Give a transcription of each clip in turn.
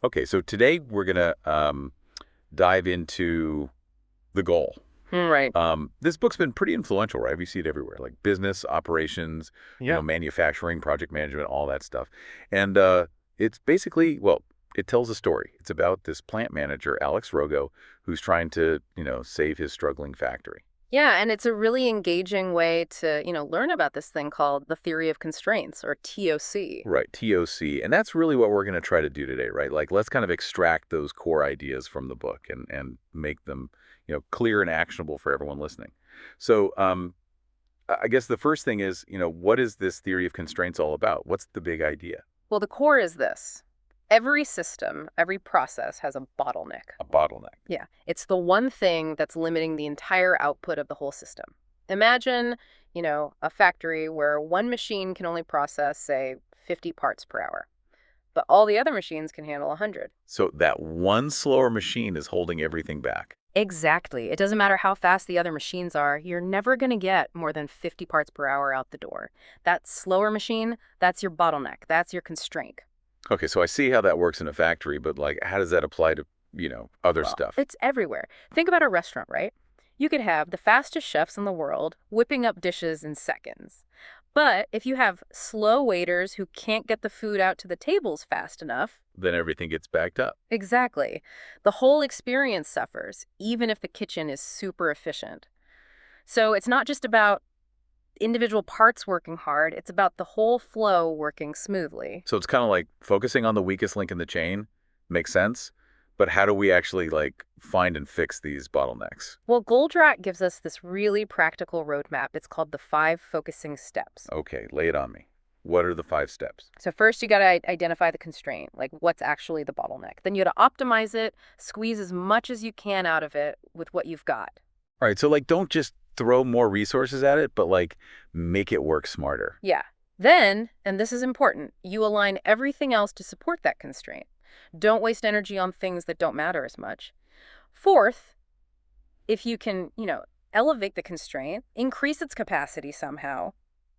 Okay, so today we're going to dive into the goal. Right. This book's been pretty influential, right? We see it everywhere, like business, operations, Yeah. manufacturing, project management, all that stuff. And it's basically, well, it tells a story. It's about this plant manager, Alex Rogo, who's trying to, save his struggling factory. Yeah, and it's a really engaging way to, learn about this thing called the theory of constraints or TOC. Right, TOC. And that's really what we're going to try to do today, right? Like, let's kind of extract those core ideas from the book and make them, clear and actionable for everyone listening. So, I guess the first thing is, what is this theory of constraints all about? What's the big idea? Well, the core is this. Every system, every process has a bottleneck. A bottleneck. Yeah, it's the one thing that's limiting the entire output of the whole system. Imagine, a factory where one machine can only process, say, 50 parts per hour, but all the other machines can handle 100. So that one slower machine is holding everything back. Exactly. It doesn't matter how fast the other machines are, you're never going to get more than 50 parts per hour out the door. That slower machine, that's your bottleneck. That's your constraint. Okay, so I see how that works in a factory, but like, how does that apply to, other Well, stuff? it's everywhere. Think about a restaurant, right? You could have the fastest chefs in the world whipping up dishes in seconds. But if you have slow waiters who can't get the food out to the tables fast enough, Then everything gets backed up. exactly, the whole experience suffers, even if the kitchen is super efficient. So it's not just about individual parts working hard, it's about the whole flow working smoothly. So it's kind of like focusing on the weakest link in the chain makes sense, but how do we actually like find and fix these bottlenecks? Well, Goldratt gives us this really practical roadmap. It's called the 5 focusing steps. Okay, lay it on me. What are the 5 steps? So first you got to identify the constraint, like what's actually the bottleneck. Then you got to optimize it, squeeze as much as you can out of it with what you've got. All right, so like don't just throw more resources at it, but like make it work smarter. Yeah. Then, and this is important, you align everything else to support that constraint. Don't waste energy on things that don't matter as much. Fourth, if you can, elevate the constraint, increase its capacity somehow,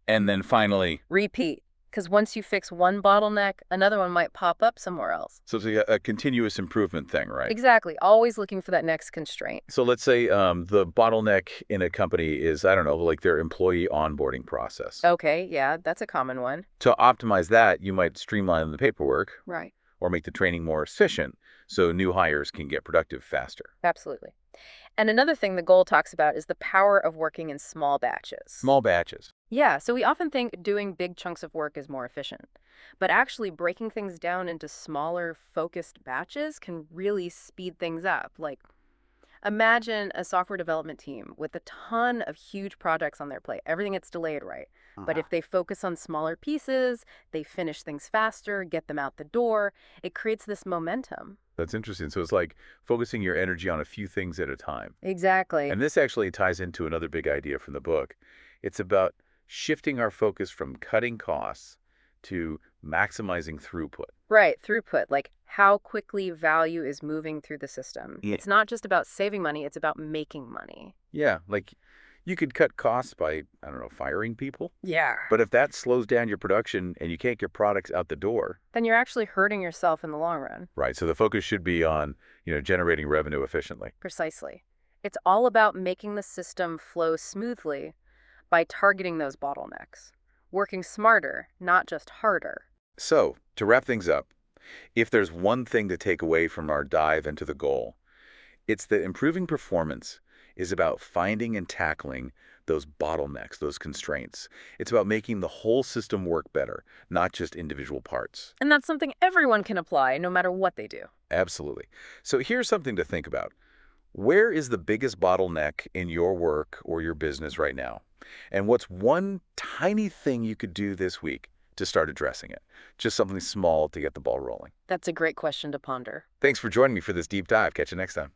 And then finally, repeat. Because once you fix one bottleneck, another one might pop up somewhere else. so it's a continuous improvement thing, right? Exactly. Always looking for that next constraint. So let's say the bottleneck in a company is, I don't know, like their employee onboarding process. Okay, yeah, that's a common one. To optimize that, you might streamline the paperwork Right. or make the training more efficient so new hires can get productive faster. Absolutely. And another thing the goal talks about is the power of working in small batches. Small batches. Yeah, so we often think doing big chunks of work is more efficient. But actually, breaking things down into smaller, focused batches can really speed things up. Like, imagine a software development team with a ton of huge projects on their plate. Everything gets delayed, right? But Uh-huh. if they focus on smaller pieces, they finish things faster, get them out the door, it creates this momentum. That's interesting. So it's like focusing your energy on a few things at a time. Exactly. And this actually ties into another big idea from the book. It's about shifting our focus from cutting costs to maximizing throughput. Right, throughput, like how quickly value is moving through the system. Yeah. It's not just about saving money, it's about making money. Yeah, like you could cut costs by, I don't know, firing people. Yeah. But if that slows down your production and you can't get products out the door, Then you're actually hurting yourself in the long run. right? So the focus should be on, generating revenue efficiently. Precisely. It's all about making the system flow smoothly by targeting those bottlenecks, working smarter, not just harder. So to wrap things up, if there's one thing to take away from our dive into the goal, it's that improving performance is about finding and tackling those bottlenecks, those constraints. It's about making the whole system work better, not just individual parts. And that's something everyone can apply no matter what they do. Absolutely. So here's something to think about. Where is the biggest bottleneck in your work or your business right now? And what's one tiny thing you could do this week to start addressing it? Just something small to get the ball rolling. That's a great question to ponder. Thanks for joining me for this deep dive. Catch you next time.